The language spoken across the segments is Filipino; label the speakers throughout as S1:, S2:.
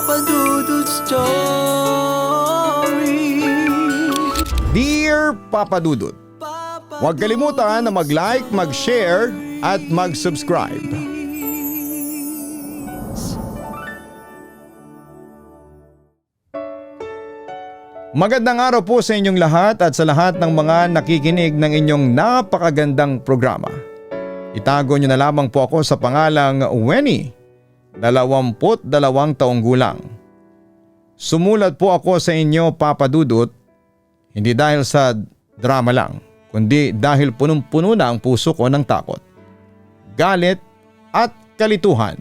S1: Papa Dudut Story.
S2: Dear Papa Dudut, huwag kalimutan na mag-like, mag-share at mag-subscribe. Magandang araw po sa inyong lahat at sa lahat ng mga nakikinig ng inyong napakagandang programa. Itago niyo na lamang po ako sa pangalang Wenny, 22 taong gulang. Sumulat po ako sa inyo, Papa Dudut, hindi dahil sa drama lang, kundi dahil punong-puno na ang puso ko ng takot, galit at kalituhan.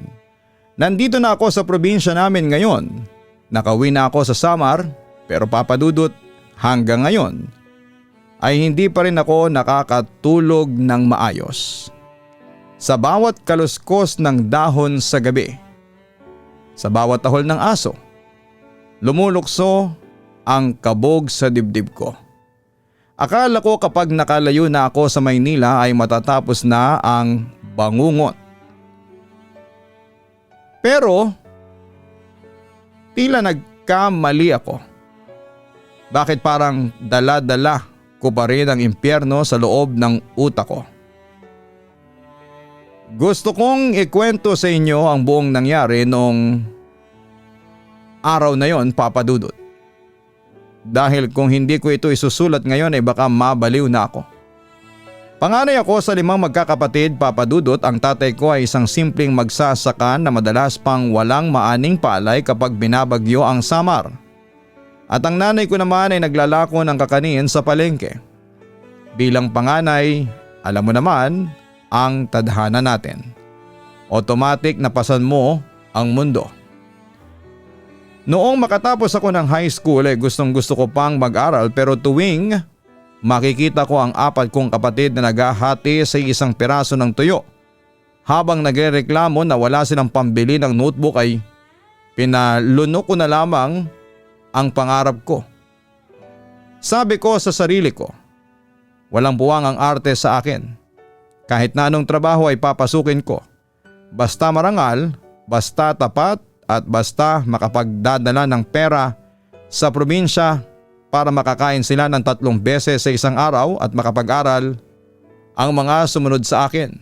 S2: Nandito na ako sa probinsya namin ngayon. Nakauwi na ako sa Samar, pero Papa Dudut, hanggang ngayon ay hindi pa rin ako nakakatulog ng maayos. Sa bawat kaluskos ng dahon sa gabi, sa bawat tahol ng aso, lumulukso ang kabog sa dibdib ko. Akala ko kapag nakalayo na ako sa Maynila ay matatapos na ang bangungot. Pero tila nagkamali ako. Bakit parang dala-dala ko pa rin ang impyerno sa loob ng utak ko? Gusto kong ikwento sa inyo ang buong nangyari noong araw na yon, Papa Dudut. Dahil kung hindi ko ito isusulat ngayon ay baka mabaliw na ako. Panganay ako sa 5 magkakapatid, Papa Dudut. Ang tatay ko ay isang simpleng magsasaka na madalas pang walang maaning palay kapag binabagyo ang Samar. At ang nanay ko naman ay naglalako ng kakanin sa palengke. Bilang panganay, alam mo naman ang tadhana natin. Automatic na pasan mo ang mundo. Noong makatapos ako ng high school ay gustong gusto ko pang mag-aral, pero tuwing makikita ko ang 4 kong kapatid na naghahati sa isang piraso ng tuyo, habang nagrereklamo na wala silang pambili ng notebook, ay pinalunok ko na lamang ang pangarap ko. Sabi ko sa sarili ko, walang buwang ang arte sa akin. Kahit na anong trabaho ay papasukin ko. Basta marangal, basta tapat at basta makapagdadala ng pera sa probinsya para makakain sila ng 3 beses sa isang araw at makapag-aral ang mga sumunod sa akin.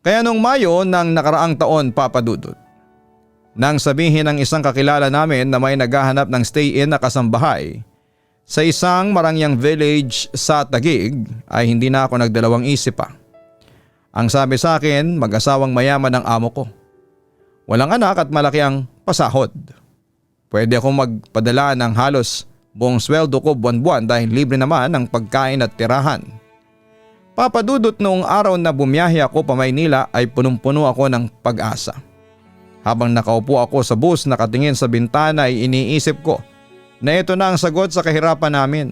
S2: Kaya noong Mayo ng nakaraang taon, Papa Dudut, nang sabihin ng isang kakilala namin na may naghahanap ng stay-in na kasambahay sa isang marangyang village sa Taguig, ay hindi na ako nagdalawang isip pa. Ang sabi sa akin, mag-asawang mayaman ang amo ko. Walang anak at malaki ang pasahod. Pwede akong magpadala ng halos buong sweldo ko buwan-buwan dahil libre naman ang pagkain at tirahan. Papa Dudut, noong araw na bumiyahe ako pa Maynila ay punong-puno ako ng pag-asa. Habang nakaupo ako sa bus nakatingin sa bintana ay iniisip ko na ito na ang sagot sa kahirapan namin.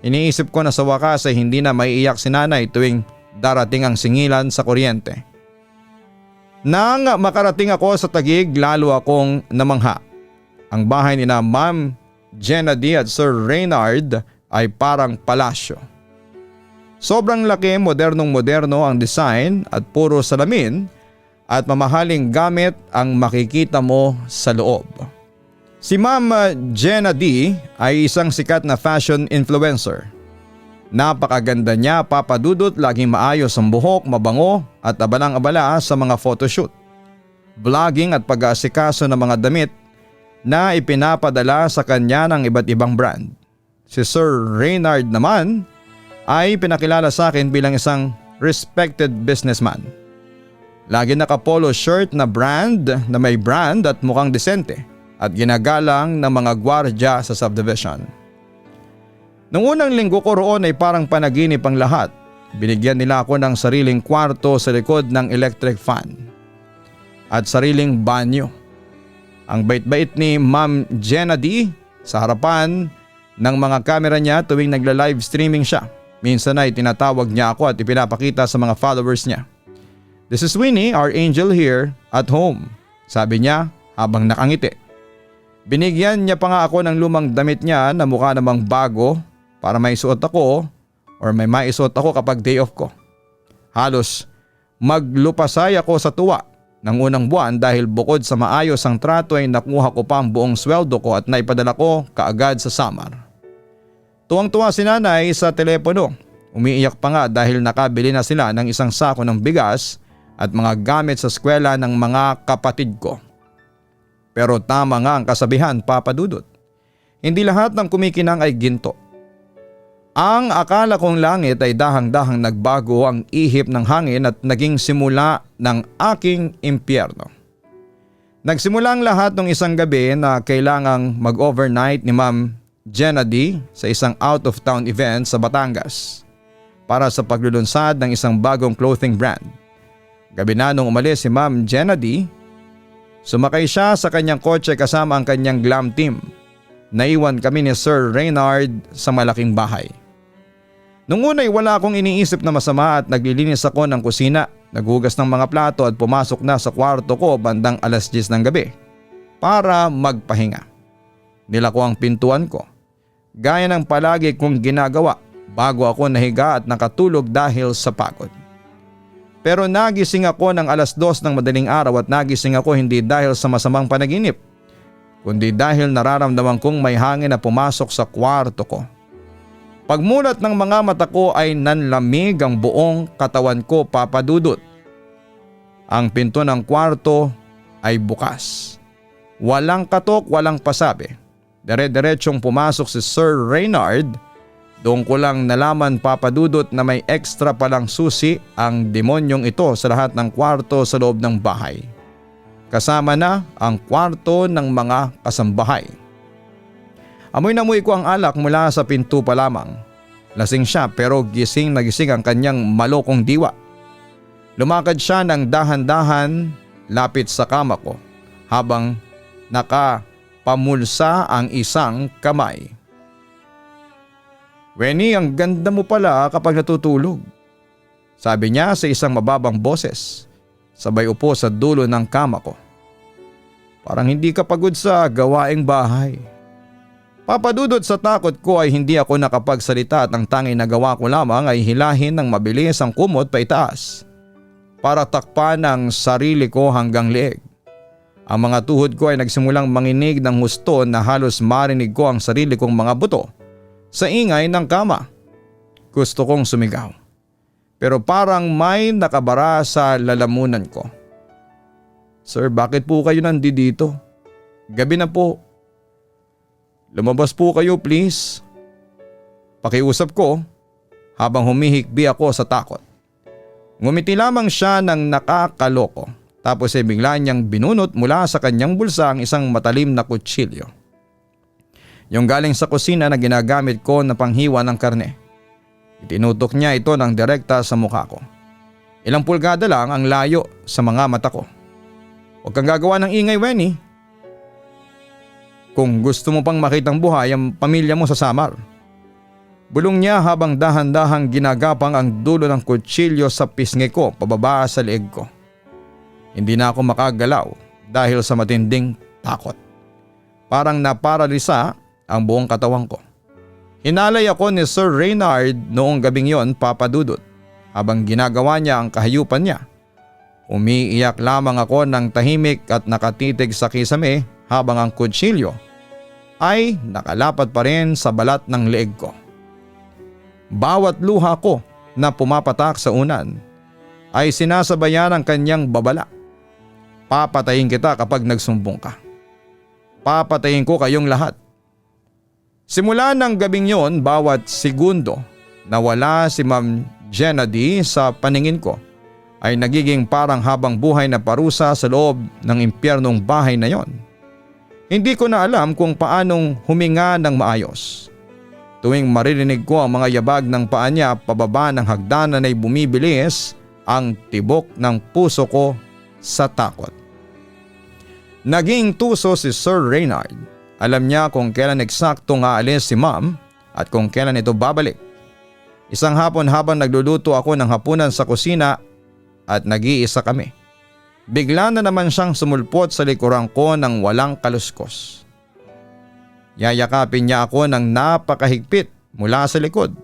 S2: Iniisip ko na sa wakas ay hindi na maiiyak si nanay tuwing darating ang singilan sa kuryente. Nang makarating ako sa Taguig, lalo akong namangha. Ang bahay ni na Ma'am Jenna D at Sir Reynard ay parang palasyo. Sobrang laki, modernong-moderno ang design at puro salamin at mamahaling gamit ang makikita mo sa loob. Si Ma'am Jenna D ay isang sikat na fashion influencer. Napakaganda niya, Papa Dudut, laging maayos ang buhok, mabango at abalang-abala sa mga photoshoot, vlogging at pag-aasikaso ng mga damit na ipinapadala sa kanya ng iba't ibang brand. Si Sir Reynard naman ay pinakilala sa akin bilang isang respected businessman. Lagi naka-polo shirt na brand na may brand at mukhang disente at ginagalang ng mga gwardya sa subdivision. Noong unang linggo ko roon ay parang panaginip ang lahat. Binigyan nila ako ng sariling kwarto sa likod ng electric fan at sariling banyo. Ang bait-bait ni Ma'am Jenna D sa harapan ng mga kamera niya tuwing nagla-live streaming siya. Minsan ay tinatawag niya ako at ipinapakita sa mga followers niya. "This is Winnie, our angel here at home," sabi niya habang nakangiti. Binigyan niya pa nga ako ng lumang damit niya na mukha namang bago para may suot ako or may maisuot ako kapag day off ko. Halos maglupasay ako sa tuwa ng unang buwan dahil bukod sa maayos ang trato ay nakuha ko pa ang buong sweldo ko at naipadala ko kaagad sa Samar. Tuwang-tuwa si nanay sa telepono. Umiiyak pa nga dahil nakabili na sila ng isang sako ng bigas at mga gamit sa eskwela ng mga kapatid ko. Pero tama nga ang kasabihan, Papa Dudut. Hindi lahat ng kumikinang ay ginto. Ang akala kong langit ay dahang-dahang nagbago ang ihip ng hangin at naging simula ng aking impyerno. Nagsimula ang lahat ng isang gabi na kailangang mag-overnight ni Ma'am Jenna D sa isang out-of-town event sa Batangas para sa paglulunsad ng isang bagong clothing brand. Gabi na nung umalis si Ma'am Jenna D, sumakay siya sa kanyang kotse kasama ang kanyang glam team. Naiwan kami ni Sir Reynard sa malaking bahay. Nung una'y wala akong iniisip na masama at naglilinis ako ng kusina, naghugas ng mga plato at pumasok na sa kwarto ko bandang 10:00 ng gabi para magpahinga. Nilako ang pintuan ko, gaya ng palagi kong ginagawa bago ako nahiga at nakatulog dahil sa pagod. Pero nagising ako ng 2:00 ng madaling araw at nagising ako hindi dahil sa masamang panaginip, kundi dahil nararamdaman kong may hangin na pumasok sa kwarto ko. Pagmulat ng mga mata ko ay nanlamig ang buong katawan ko, Papa Dudut. Ang pinto ng kwarto ay bukas. Walang katok, walang pasabi. Dire-diretsong pumasok si Sir Reynard. Doon ko lang nalaman, Papa Dudut, na may extra palang susi ang demonyong ito sa lahat ng kwarto sa loob ng bahay. Kasama na ang kwarto ng mga kasambahay. Amoy na amoy ko ang alak mula sa pinto pa lamang. Lasing siya pero gising na gising ang kanyang malokong diwa. Lumakad siya ng dahan-dahan lapit sa kama ko habang nakapamulsa ang isang kamay. "Wenny, ang ganda mo pala kapag natutulog," sabi niya sa isang mababang boses, sabay upo sa dulo ng kama ko. "Parang hindi ka pagod sa gawaing bahay." Papa Dudut, sa takot ko ay hindi ako nakapagsalita at ang tanging nagawa ko lamang ay hilahin ng mabilis ang kumot paitaas para takpan ang sarili ko hanggang leeg. Ang mga tuhod ko ay nagsimulang manginig ng husto na halos marinig ko ang sarili kong mga buto sa ingay ng kama. Gusto kong sumigaw, pero parang may nakabara sa lalamunan ko. "Sir, bakit po kayo nandito? Gabi na po. Lumabas po kayo, please." Pakiusap ko habang humihikbi ako sa takot. Ngumiti lamang siya ng nakakaloko tapos ay bigla niyang binunot mula sa kanyang bulsa ang isang matalim na kutsilyo. Yung galing sa kusina na ginagamit ko na panghiwa ng karne. Itinutok niya ito ng direkta sa mukha ko. Ilang pulgada lang ang layo sa mga mata ko. "Huwag kang gagawa ng ingay, Wenny. Kung gusto mo pang makitang buhay ang pamilya mo sa Samar." Bulong niya habang dahan-dahang ginagapang ang dulo ng kutsilyo sa pisngi ko pababa sa leeg ko. Hindi na ako makagalaw dahil sa matinding takot. Parang naparalisa ang buong katawan ko. Hinalay ako ni Sir Reynard noong gabing yon, Papa Dudut, habang ginagawa niya ang kahayupan niya. Umiiyak lamang ako ng tahimik at nakatitig sa kisame habang ang kutsilyo ay nakalapat pa rin sa balat ng leeg ko. Bawat luha ko na pumapatak sa unan ay sinasabayan ng kanyang babala. "Papatayin kita kapag nagsumbong ka. Papatayin ko kayong lahat." Simula ng gabing yon, bawat segundo na wala si Ma'am Jenna D sa paningin ko ay nagiging parang habang buhay na parusa sa loob ng impyernong bahay na yon. Hindi ko na alam kung paanong huminga ng maayos. Tuwing maririnig ko ang mga yabag ng paa niya pababa ng hagdanan ay bumibilis ang tibok ng puso ko sa takot. Naging tuso si Sir Reynard. Alam niya kung kailan eksakto aalis si Ma'am at kung kailan ito babalik. Isang hapon habang nagluluto ako ng hapunan sa kusina at nag-iisa kami, bigla na naman siyang sumulpot sa likuran ko ng walang kaluskos. Yayakapin niya ako ng napakahigpit mula sa likod.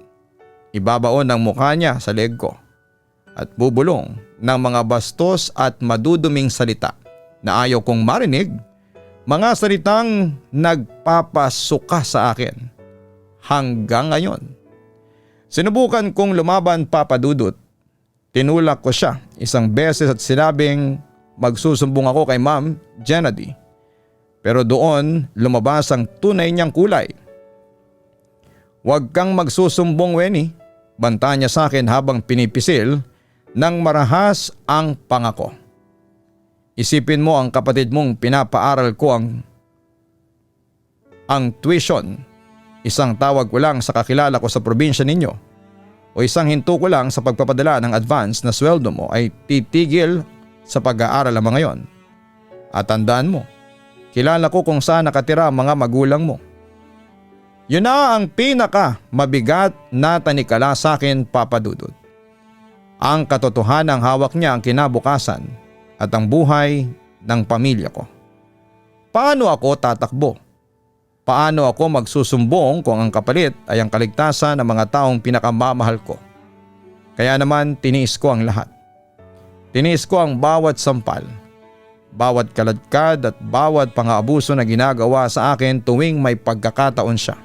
S2: Ibabaon ang mukha niya sa leeg ko at bubulong ng mga bastos at maduduming salita na ayaw kong marinig, mga salitang nagpapasuka sa akin hanggang ngayon. Sinubukan kong lumaban, Papa Dudut. Tinulak ko siya isang beses at sinabing magsusumbong ako kay Ma'am Gennady. Pero doon lumabas ang tunay niyang kulay. "Huwag kang magsusumbong, Weni," banta niya sa akin habang pinipisil ng marahas ang pangako. "Isipin mo, ang kapatid mong pinapaaral ko ang tuition. Isang tawag ko lang sa kakilala ko sa probinsya ninyo o isang hinto ko lang sa pagpapadala ng advance na sweldo mo ay titigil sa pag-aaral ang mga yon. At tandaan mo, kilala ko kung saan nakatira ang mga magulang mo." Yun na ang pinaka mabigat na tanikala sa akin, Papa Dudut. Ang katotohanang hawak niya ang kinabukasan at ang buhay ng pamilya ko. Paano ako tatakbo? Paano ako magsusumbong kung ang kapalit ay ang kaligtasan ng mga taong pinakamamahal ko? Kaya naman tiniis ko ang lahat. Tiniis ko ang bawat sampal, bawat kaladkad at bawat pang-aabuso na ginagawa sa akin tuwing may pagkakataon siya.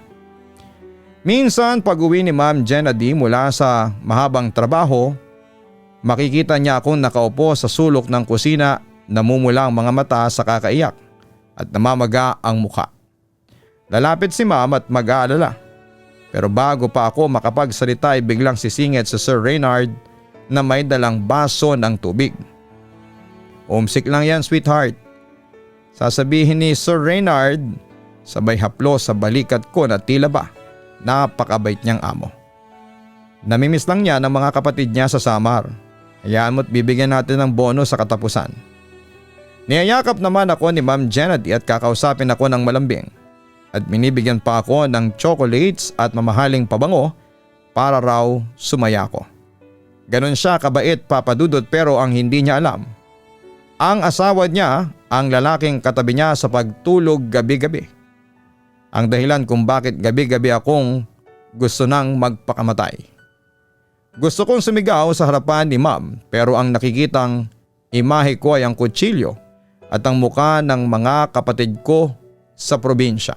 S2: Minsan pag-uwi ni Ma'am Gennady mula sa mahabang trabaho, makikita niya akong nakaupo sa sulok ng kusina, namumula ang mga mata sa kakaiyak at namamaga ang mukha. Lalapit si Ma'am at mag-aalala. Pero bago pa ako makapagsalita ay biglang sisingit si Sir Reynard na may dalang baso ng tubig. "Homesick lang yan, sweetheart," sasabihin ni Sir Reynard, sabay haplo sa balikat ko na tila ba napakabait niyang amo. Namimiss lang niya ng mga kapatid niya sa Samar. Hayaan mo't bibigyan natin ng bonus sa katapusan. Niyayakap naman ako ni Ma'am Gennady at kakausapin ako ng malambing. At binibigyan pa ako ng chocolates at mamahaling pabango para raw sumaya ko. Ganon siya kabait, Papa Dudut, pero ang hindi niya alam, ang asawa niya ang lalaking katabi niya sa pagtulog gabi-gabi. Ang dahilan kung bakit gabi-gabi akong gusto nang magpakamatay. Gusto kong sumigaw sa harapan ni Ma'am, pero ang nakikitang imahe ko ay ang kutsilyo at ang muka ng mga kapatid ko sa probinsya.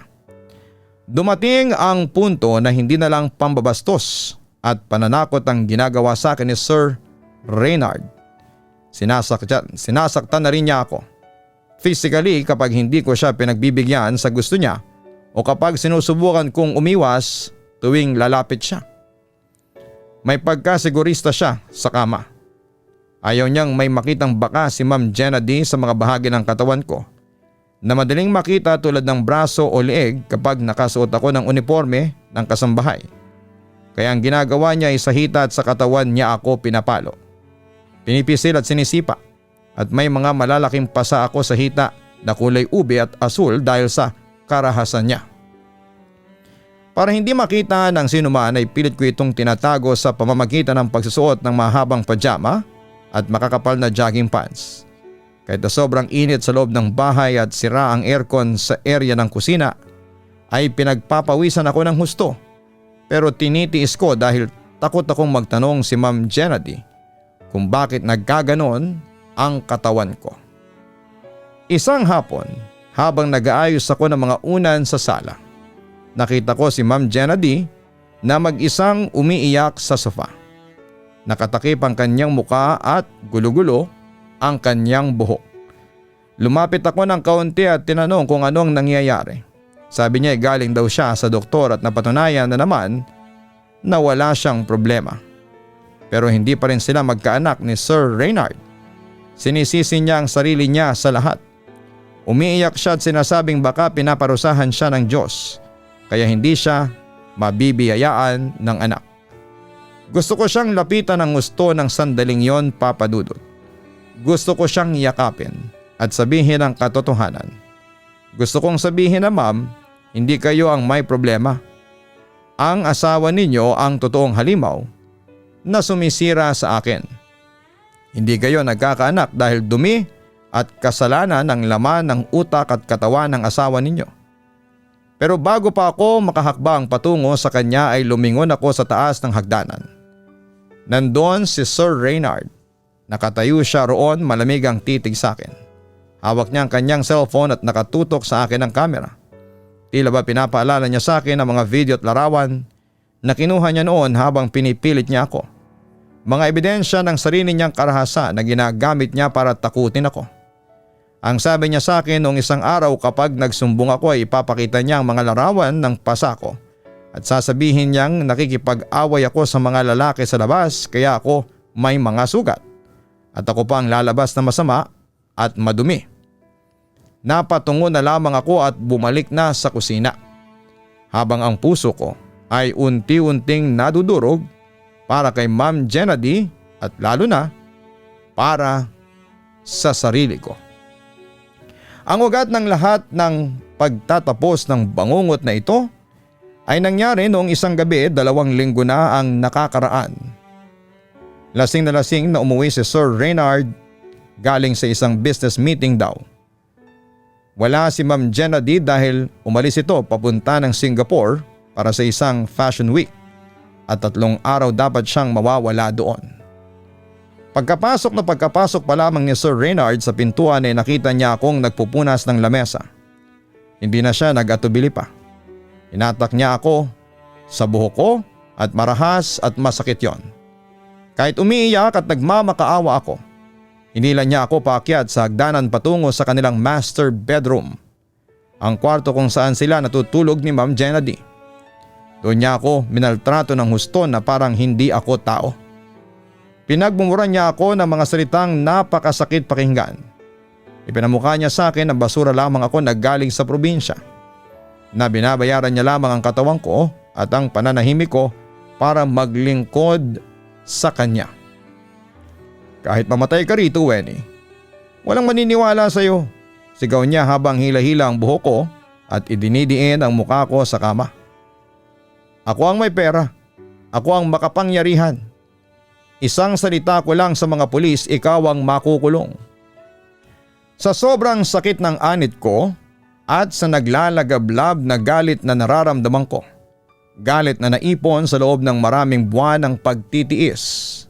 S2: Dumating ang punto na hindi na lang pambabastos at pananakot ang ginagawa sa akin ni Sir Reynard. Sinasaktan na rin niya ako. Physically kapag hindi ko siya pinagbibigyan sa gusto niya o kapag sinusubukan kong umiwas tuwing lalapit siya. May pagkasigurista siya sa kama. Ayaw niyang may makitang baka si Ma'am Gennady sa mga bahagi ng katawan ko na madaling makita tulad ng braso o leeg kapag nakasuot ako ng uniforme ng kasambahay. Kaya ang ginagawa niya ay sa hita at sa katawan niya ako pinapalo. Pinipisil at sinisipa at may mga malalaking pasa ako sa hita na kulay ube at asul dahil sa karahasan niya. Para hindi makita ng sinuman ay pilit ko itong tinatago sa pamamagitan ng pagsusuot ng mahabang pajama at makakapal na jogging pants. Kahit na sobrang init sa loob ng bahay at sira ang aircon sa area ng kusina, ay pinagpapawisan ako ng husto. Pero tinitiis ko dahil takot akong magtanong si Ma'am Gennady kung bakit nagkaganon ang katawan ko. Isang hapon, habang nag-aayos ako ng mga unan sa sala, nakita ko si Ma'am Gennady na mag-isang umiiyak sa sofa. Nakatakip ang kanyang muka at gulo-gulo ang kanyang buhok. Lumapit ako ng kaunti at tinanong kung anong nangyayari. Sabi niya ay galing daw siya sa doktor at napatunayan na naman na wala siyang problema. Pero hindi pa rin sila magkaanak ni Sir Reynard. Sinisisi niya ang sarili niya sa lahat. Umiiyak siya at sinasabing baka pinaparusahan siya ng Diyos kaya hindi siya mabibiyayaan ng anak. Gusto ko siyang lapitan ng gusto ng sandaling yon, Papa Dudut. Gusto ko siyang yakapin at sabihin ang katotohanan. Gusto kong sabihin na ma'am, hindi kayo ang may problema. Ang asawa ninyo ang totoong halimaw na sumisira sa akin. Hindi kayo nagkakaanak dahil dumi at kasalanan ng laman ng utak at katawan ng asawa ninyo. Pero bago pa ako makahakbang patungo sa kanya ay lumingon ako sa taas ng hagdanan. Nandoon si Sir Reynard. Nakatayo siya roon, malamig ang titig sa akin. Hawak niya ang kanyang cellphone at nakatutok sa akin ang camera. Tila ba pinapaalala niya sa akin ang mga video at larawan na kinuha niya noon habang pinipilit niya ako. Mga ebidensya ng sarili niyang karahasan na ginagamit niya para takutin ako. Ang sabi niya sa akin noong isang araw, kapag nagsumbong ako ay ipapakita niya ang mga larawan ng pasa ko at sasabihin niyang nakikipag-away ako sa mga lalaki sa labas kaya ako may mga sugat at ako pa ang lalabas na masama at madumi. Napatungo na lamang ako at bumalik na sa kusina habang ang puso ko ay unti-unting nadudurog para kay Ma'am Jenady at lalo na para sa sarili ko. Ang ugat ng lahat ng pagtatapos ng bangungot na ito ay nangyari noong isang gabi, 2 linggo na ang nakakaraan. Lasing na umuwi si Sir Reynard galing sa isang business meeting daw. Wala si Ma'am Jenady dahil umalis ito papunta ng Singapore para sa isang fashion week at 3 araw dapat siyang mawawala doon. Pagkapasok pa lamang ni Sir Reynard sa pintuan ay nakita niya akong nagpupunas ng lamesa. Hindi na siya nag-atubili pa. Inatak niya ako sa buhok ko at marahas at masakit yon. Kahit umiiyak at nagmamakaawa ako, hinila niya ako paakyat sa hagdanan patungo sa kanilang master bedroom, ang kwarto kung saan sila natutulog ni Ma'am Jenady. Doon niya ako minaltrato ng husto na parang hindi ako tao. Pinagmumuran niya ako ng mga salitang napakasakit pakinggan. Ipinamukha niya sa akin na basura lamang ako naggaling sa probinsya, na binabayaran niya lamang ang katawan ko at ang pananahimik ko para maglingkod sa kanya. Kahit mamatay ka rito, Wenny, walang maniniwala sa iyo, sigaw niya habang hila-hila ang buhok ko at idinidiin ang mukha ko sa kama. Ako ang may pera, ako ang makapangyarihan. Isang salita ko lang sa mga pulis, ikaw ang makukulong. Sa sobrang sakit ng anit ko at sa naglalagablab na galit na nararamdaman ko, galit na naipon sa loob ng maraming buwan ng pagtitiis,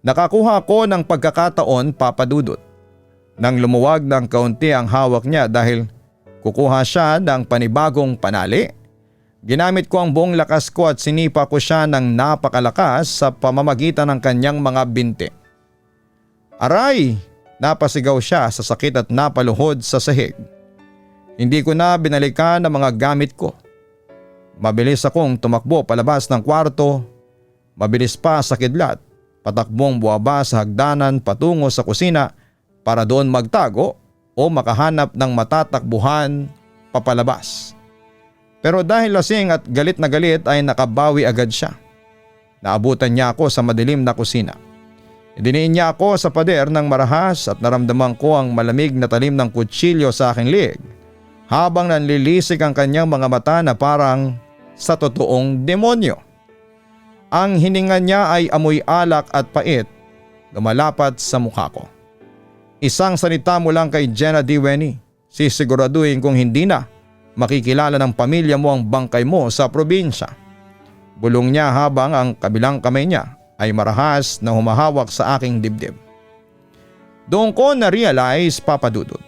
S2: nakakuha ko ng pagkakataon, Papa Dudut, nang lumuwag ng kaunti ang hawak niya dahil kukuha siya ng panibagong panali. Ginamit ko ang buong lakas ko at sinipa ko siya ng napakalakas sa pamamagitan ng kanyang mga binti. Aray! Napasigaw siya sa sakit at napaluhod sa sahig. Hindi ko na binalikan ang mga gamit ko. Mabilis akong tumakbo palabas ng kwarto, mabilis pa sa kidlat, patakbong buwaba sa hagdanan patungo sa kusina para doon magtago o makahanap ng matatakbuhan papalabas. Pero dahil lasing at galit na galit ay nakabawi agad siya. Naabutan niya ako sa madilim na kusina. Idiniin niya ako sa pader ng marahas at naramdaman ko ang malamig na talim ng kutsilyo sa aking liig habang nanlilisik ang kanyang mga mata na parang sa totoong demonyo. Ang hininga niya ay amoy alak at pait, lumalapat sa mukha ko. Isang salita mo lang kay Jenady, Wenny, sisiguraduhin kung hindi na makikilala ng pamilya mo ang bangkay mo sa probinsya. Bulong niya habang ang kabilang kamay niya ay marahas na humahawak sa aking dibdib. Doon ko na-realize, Papa Dudut,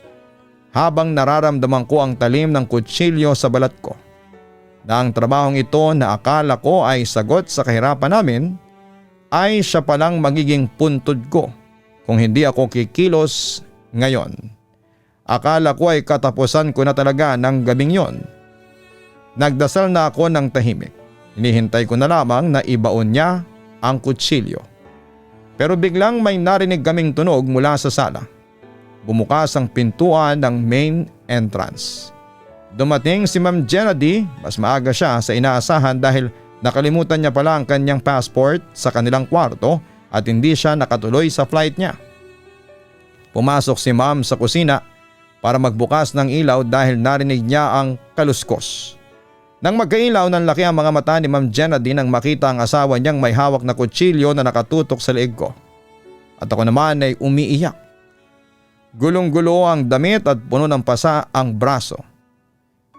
S2: habang nararamdaman ko ang talim ng kutsilyo sa balat ko, na ang trabahong ito na akala ko ay sagot sa kahirapan namin ay siya palang magiging puntod ko kung hindi ako kikilos ngayon. Akala ko ay katapusan ko na talaga ng gabing yon. Nagdasal na ako ng tahimik. Hinihintay ko na lamang na ibaon niya ang kutsilyo. Pero biglang may narinig kaming tunog mula sa sala. Bumukas ang pintuan ng main entrance. Dumating si Ma'am Jenady, mas maaga siya sa inaasahan dahil nakalimutan niya pala ang kanyang passport sa kanilang kwarto at hindi siya nakatuloy sa flight niya. Pumasok si Ma'am sa kusina para magbukas ng ilaw dahil narinig niya ang kaluskos. Nang magkailaw ng laki ang mga mata ni Ma'am Jenady nang makita ang asawa niyang may hawak na kutsilyo na nakatutok sa leeg ko. At ako naman ay umiiyak. Gulong-gulo ang damit at puno ng pasa ang braso.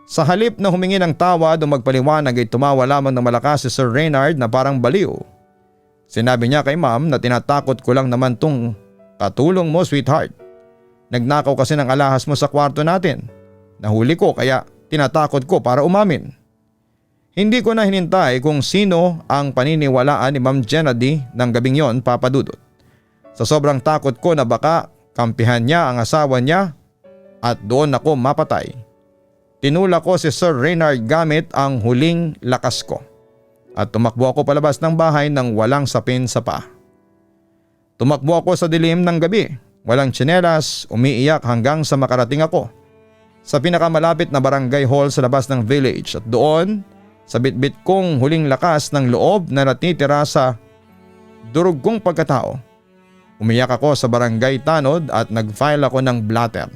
S2: Sa halip na humingi ng tawad o magpaliwanag ay tumawa lamang ng malakas si Sir Reynard na parang baliw. Sinabi niya kay ma'am na tinatakot ko lang naman tong katulong mo, sweetheart. Nagnakaw kasi ng alahas mo sa kwarto natin. Nahuli ko kaya tinatakot ko para umamin. Hindi ko na hinintay kung sino ang paniniwalaan ni Ma'am Jenady ng gabing yon, Papa Dudut. Sa sobrang takot ko na baka kampihan niya ang asawa niya at doon ako mapatay, tinulak ko si Sir Reynard gamit ang huling lakas ko at tumakbo ako palabas ng bahay nang walang sapin sa paa. Tumakbo ako sa dilim ng gabi, walang tsinelas, umiiyak hanggang sa makarating ako sa pinakamalapit na barangay hall sa labas ng village at doon sa bitbit kong huling lakas ng loob na natitira sa durog kong pagkatao, umiyak ako sa barangay tanod at nag-file ako ng blatter.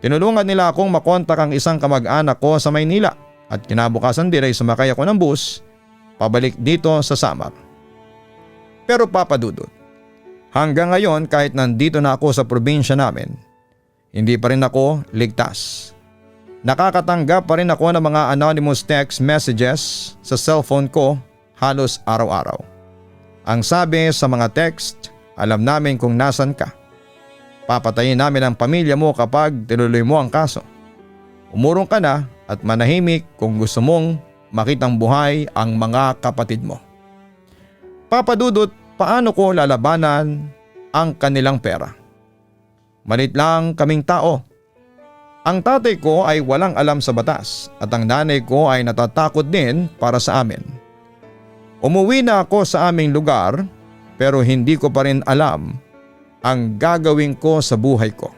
S2: Tinulungan nila akong makontak ang isang kamag-anak ko sa Maynila at kinabukasan din ay sumakay ako ng bus pabalik dito sa Samar. Pero Papa Dudut, hanggang ngayon kahit nandito na ako sa probinsya namin, hindi pa rin ako ligtas. Nakakatanggap pa rin ako ng mga anonymous text messages sa cellphone ko halos araw-araw. Ang sabi sa mga text, alam namin kung nasan ka. Papatayin namin ang pamilya mo kapag tinuloy mo ang kaso. Umurong ka na at manahimik kung gusto mong makitang buhay ang mga kapatid mo. Papa Dudut, paano ko lalabanan ang kanilang pera? Malit lang kaming tao. Ang tatay ko ay walang alam sa batas at ang nanay ko ay natatakot din para sa amin. Umuwi na ako sa aming lugar pero hindi ko pa rin alam ang gagawin ko sa buhay ko.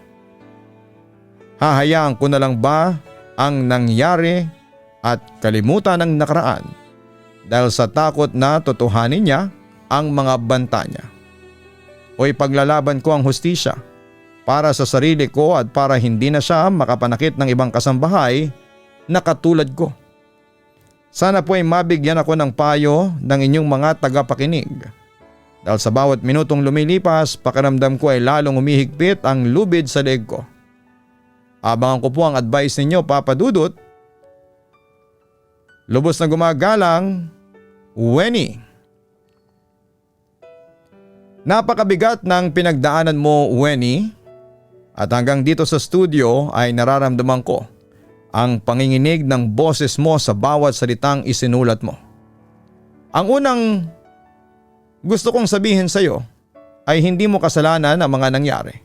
S2: Hahayaan ko na lang ba ang nangyari at kalimutan ng nakaraan dahil sa takot na totohanin niya ang mga banta niya? O ipaglalaban ko ang hustisya para sa sarili ko at para hindi na siya makapanakit ng ibang kasambahay na katulad ko? Sana po ay mabigyan ako ng payo ng inyong mga tagapakinig. Dahil sa bawat minutong lumilipas, pakiramdam ko ay lalong humihigpit ang lubid sa leeg ko. Abangan ko po ang advice ninyo, Papa Dudut. Lubos na gumagalang, Wenny. Napakabigat ng pinagdaanan mo, Wenny. At hanggang dito sa studio ay nararamdaman ko ang panginginig ng boses mo sa bawat salitang isinulat mo. Ang unang gusto kong sabihin sa iyo ay hindi mo kasalanan ang mga nangyari.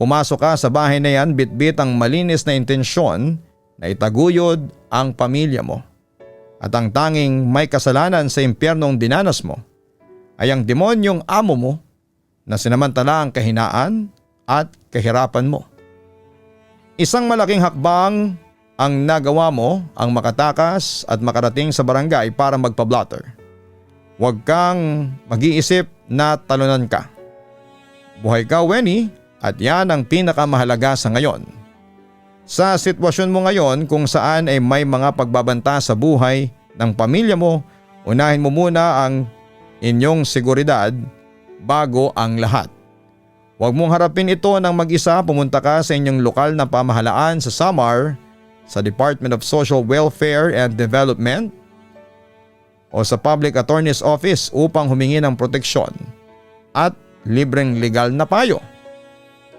S2: Pumasok ka sa bahay na yan bitbit ang malinis na intensyon na itaguyod ang pamilya mo. At ang tanging may kasalanan sa impyernong dinanas mo ay ang demonyong amo mo na sinamantala ang kahinaan at kahirapan mo. Isang malaking hakbang ang nagawa mo ang makatakas at makarating sa barangay para magpa-blotter. Huwag kang mag-iisip na talunan ka. Buhay ka, Wenny, at yan ang pinakamahalaga sa ngayon. Sa sitwasyon mo ngayon kung saan ay may mga pagbabanta sa buhay ng pamilya mo, unahin mo muna ang inyong seguridad bago ang lahat. Huwag mong harapin ito ng mag-isa, pumunta ka sa inyong lokal na pamahalaan sa Samar, sa Department of Social Welfare and Development o sa Public Attorney's Office upang humingi ng proteksyon at libreng legal na payo.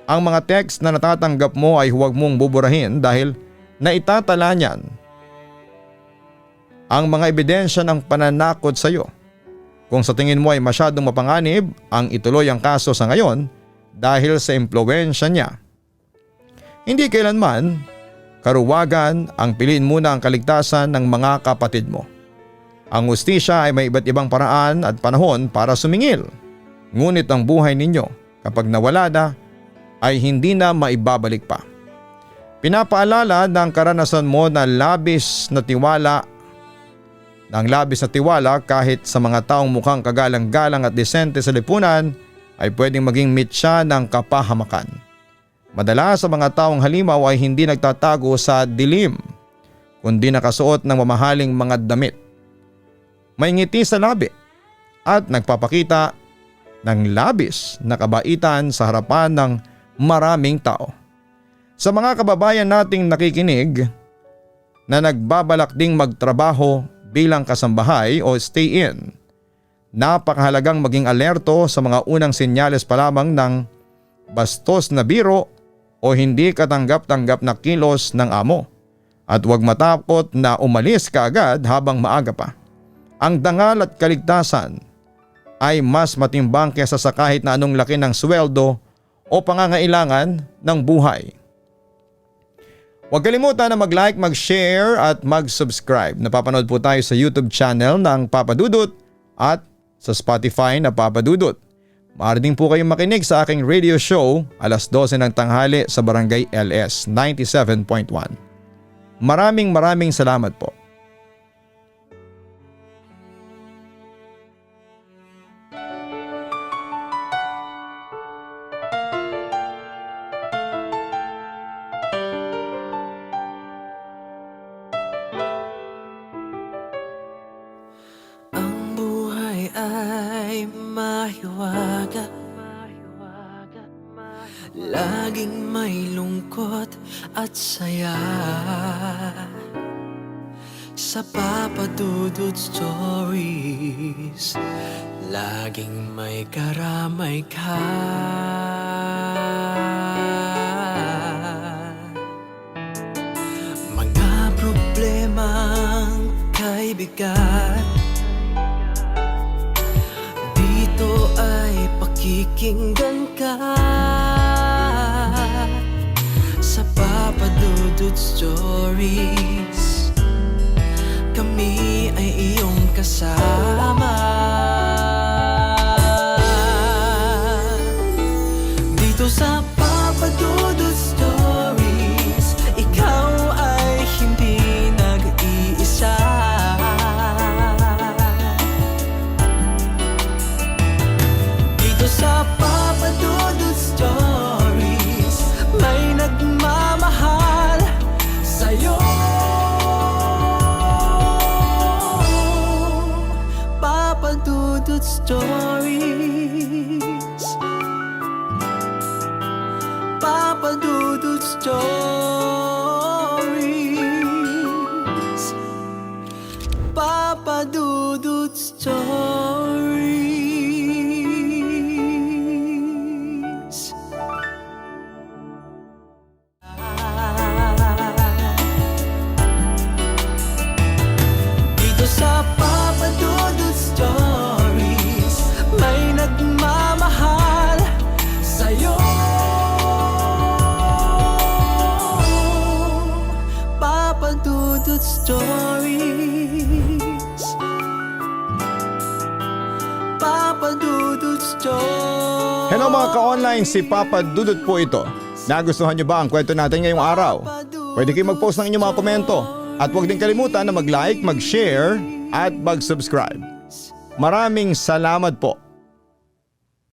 S2: Ang mga text na natatanggap mo ay huwag mong buburahin dahil naitatala niyan ang mga ebidensya ng pananakot sa iyo. Kung sa tingin mo ay masyadong mapanganib ang ituloy ang kaso sa ngayon dahil sa impluwensya niya, hindi kailanman karuwagan ang piliin muna ang kaligtasan ng mga kapatid mo. Ang hustisya ay may iba't ibang paraan at panahon para sumingil. Ngunit ang buhay ninyo kapag nawala na ay hindi na maibabalik pa. Pinapaalala ng karanasan mo na labis na tiwala kahit sa mga taong mukhang kagalang-galang at disente sa lipunan ay pwedeng maging mitya ng kapahamakan. Madalas sa mga taong halimaw ay hindi nagtatago sa dilim kundi nakasuot ng mamahaling mga damit. May ngiti sa labi at nagpapakita ng labis na kabaitan sa harapan ng maraming tao. Sa mga kababayan nating nakikinig na nagbabalak ding magtrabaho bilang kasambahay o stay-in, napakahalagang maging alerto sa mga unang senyales pa lamang ng bastos na biro o hindi katanggap-tanggap na kilos ng amo. At huwag matakot na umalis kaagad habang maaga pa. Ang dangal at kaligtasan ay mas matimbang kesa sa kahit na anong laki ng sweldo o pangangailangan ng buhay. Huwag kalimutan na mag-like, mag-share at mag-subscribe. Napapanood po tayo sa YouTube channel ng Papa Dudut at sa Spotify na Papa Dudut. Maaari din po kayong makinig sa aking radio show alas 12 ng tanghali sa Barangay LS 97.1. Maraming salamat po.
S1: Ang buhay ay mahiwaga, laging may lungkot at saya. Sa Papa Dudut Stories, laging may karamay ka. Mga problemang kay bigat, dito ay pakikinggan ka. Sa Papa Dudut Stories, kami ay iyong kasama. Dito sa Papa Dudut Stories, ikaw ay hindi nag-iisa. Dito sa Papa Dudut Stories, may nagmamahal sa'yo. Papa Dudut Stories, Papa Dudut Stories, Papa Dudut Stories. Dito sa Papa Dudut Stories, may nagmamahal sa'yo. Papa Dudut Stories, Papa Dudut Stories.
S2: Hello mga ka-online, si Papa Dudut po ito. Nagustuhan niyo ba ang kwento natin ngayong araw? Pwede kayong mag-post ng inyong mga komento. At huwag din kalimutan na mag-like, mag-share at mag-subscribe. Maraming salamat po.